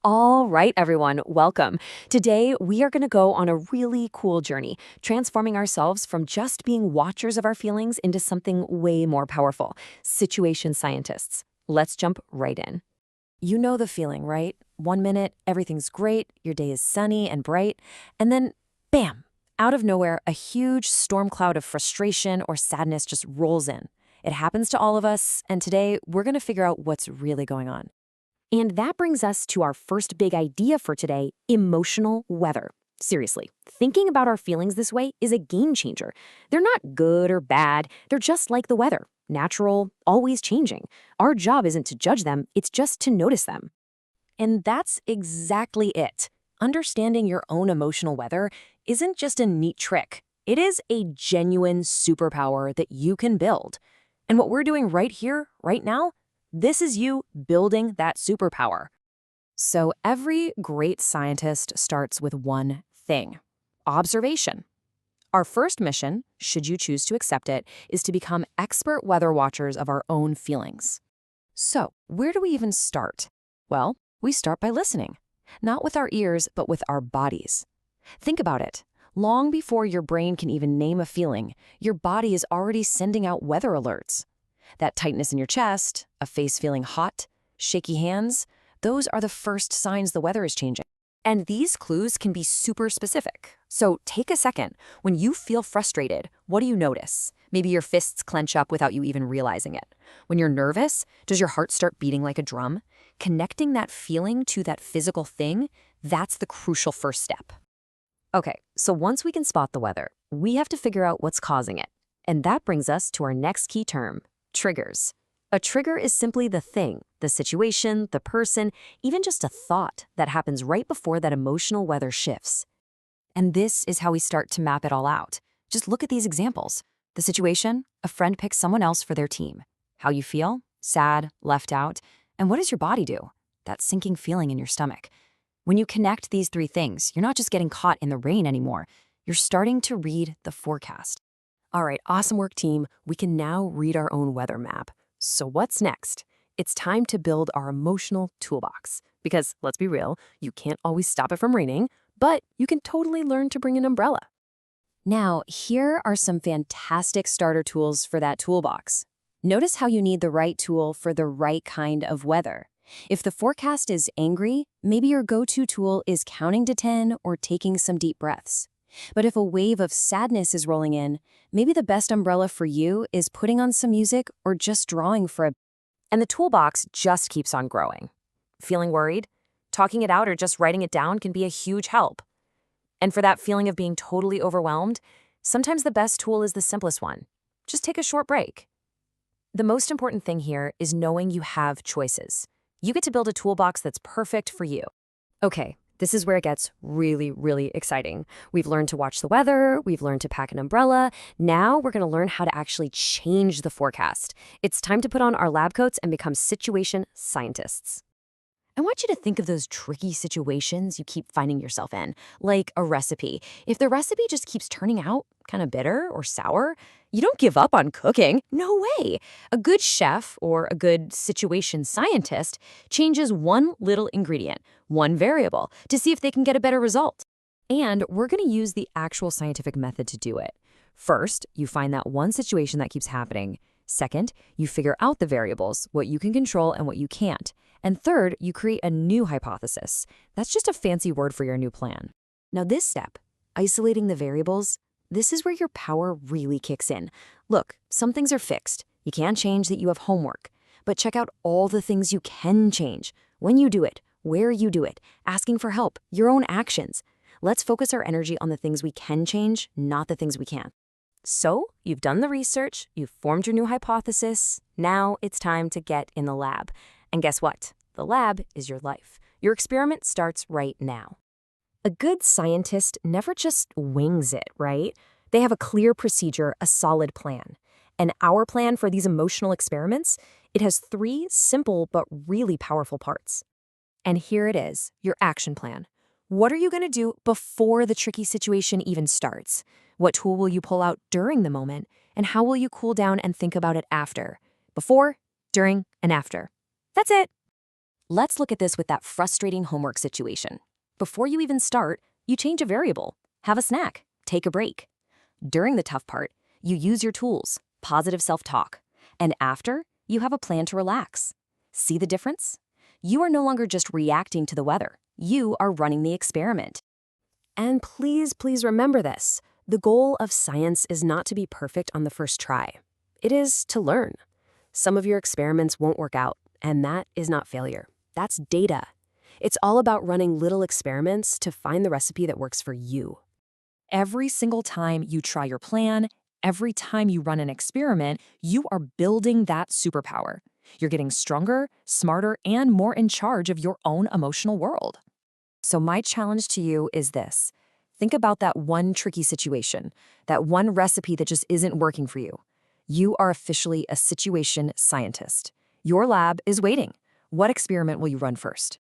All right, everyone, welcome. Today, we are going to go on a really cool journey, transforming ourselves from just being watchers of our feelings into something way more powerful, situation scientists. Let's jump right in. You know the feeling, right? 1 minute, everything's great, your day is sunny and bright, and then, bam, out of nowhere, a huge storm cloud of frustration or sadness just rolls in. It happens to all of us, and today, we're going to figure out what's really going on. And that brings us to our first big idea for today, emotional weather. Seriously, thinking about our feelings this way is a game changer. They're not good or bad, they're just like the weather, natural, always changing. Our job isn't to judge them, it's just to notice them. And that's exactly it. Understanding your own emotional weather isn't just a neat trick. It is a genuine superpower that you can build. And what we're doing right here, right now, this is you building that superpower. So every great scientist starts with one thing: observation. Our first mission, should you choose to accept it, is to become expert weather watchers of our own feelings. So, where do we even start? Well, we start by listening. Not with our ears, but with our bodies. Think about it. Long before your brain can even name a feeling, your body is already sending out weather alerts. That tightness in your chest, a face feeling hot, shaky hands, those are the first signs the weather is changing. And these clues can be super specific. So take a second. When you feel frustrated, what do you notice? Maybe your fists clench up without you even realizing it. When you're nervous, does your heart start beating like a drum? Connecting that feeling to that physical thing, that's the crucial first step. Okay, so once we can spot the weather, we have to figure out what's causing it. And that brings us to our next key term: triggers. A trigger is simply the thing, the situation, the person, even just a thought that happens right before that emotional weather shifts. And this is how we start to map it all out. Just look at these examples. The situation: a friend picks someone else for their team. How you feel: sad, left out. And what does your body do? That sinking feeling in your stomach. When you connect these three things, you're not just getting caught in the rain anymore. You're starting to read the forecast. All right, awesome work, team. We can now read our own weather map. So what's next? It's time to build our emotional toolbox. Because, let's be real, you can't always stop it from raining, but you can totally learn to bring an umbrella. Now, here are some fantastic starter tools for that toolbox. Notice how you need the right tool for the right kind of weather. If the forecast is angry, maybe your go-to tool is counting to 10 or taking some deep breaths. But if a wave of sadness is rolling in, maybe the best umbrella for you is putting on some music or just drawing for a... And the toolbox just keeps on growing. Feeling worried? Talking it out or just writing it down can be a huge help. And for that feeling of being totally overwhelmed, sometimes the best tool is the simplest one. Just take a short break. The most important thing here is knowing you have choices. You get to build a toolbox that's perfect for you. Okay, this is where it gets really, really exciting. We've learned to watch the weather, we've learned to pack an umbrella. Now we're going to learn how to actually change the forecast. It's time to put on our lab coats and become situation scientists. I want you to think of those tricky situations you keep finding yourself in, like a recipe. If the recipe just keeps turning out kind of bitter or sour, you don't give up on cooking. No way. A good chef or a good situation scientist changes one little ingredient, one variable, to see if they can get a better result. And we're going to use the actual scientific method to do it. First, you find that one situation that keeps happening. Second, you figure out the variables, what you can control and what you can't. And third, you create a new hypothesis. That's just a fancy word for your new plan. Now this step, isolating the variables, this is where your power really kicks in. Look, some things are fixed. You can't change that you have homework. But check out all the things you can change. When you do it, where you do it, asking for help, your own actions. Let's focus our energy on the things we can change, not the things we can't. So, you've done the research, you've formed your new hypothesis. Now it's time to get in the lab. And guess what? The lab is your life. Your experiment starts right now. A good scientist never just wings it, right? They have a clear procedure, a solid plan. And our plan for these emotional experiments, it has 3 simple but really powerful parts. And here it is, your action plan. What are you going to do before the tricky situation even starts? What tool will you pull out during the moment? And how will you cool down and think about it after? Before, during, and after. That's it. Let's look at this with that frustrating homework situation. Before you even start, you change a variable, have a snack, take a break. During the tough part, you use your tools, positive self-talk. And after, you have a plan to relax. See the difference? You are no longer just reacting to the weather. You are running the experiment. And please, please remember this. The goal of science is not to be perfect on the first try. It is to learn. Some of your experiments won't work out, and that is not failure. That's data. It's all about running little experiments to find the recipe that works for you. Every single time you try your plan, every time you run an experiment, you are building that superpower. You're getting stronger, smarter, and more in charge of your own emotional world. So my challenge to you is this. Think about that one tricky situation, that one recipe that just isn't working for you. You are officially a situation scientist. Your lab is waiting. What experiment will you run first?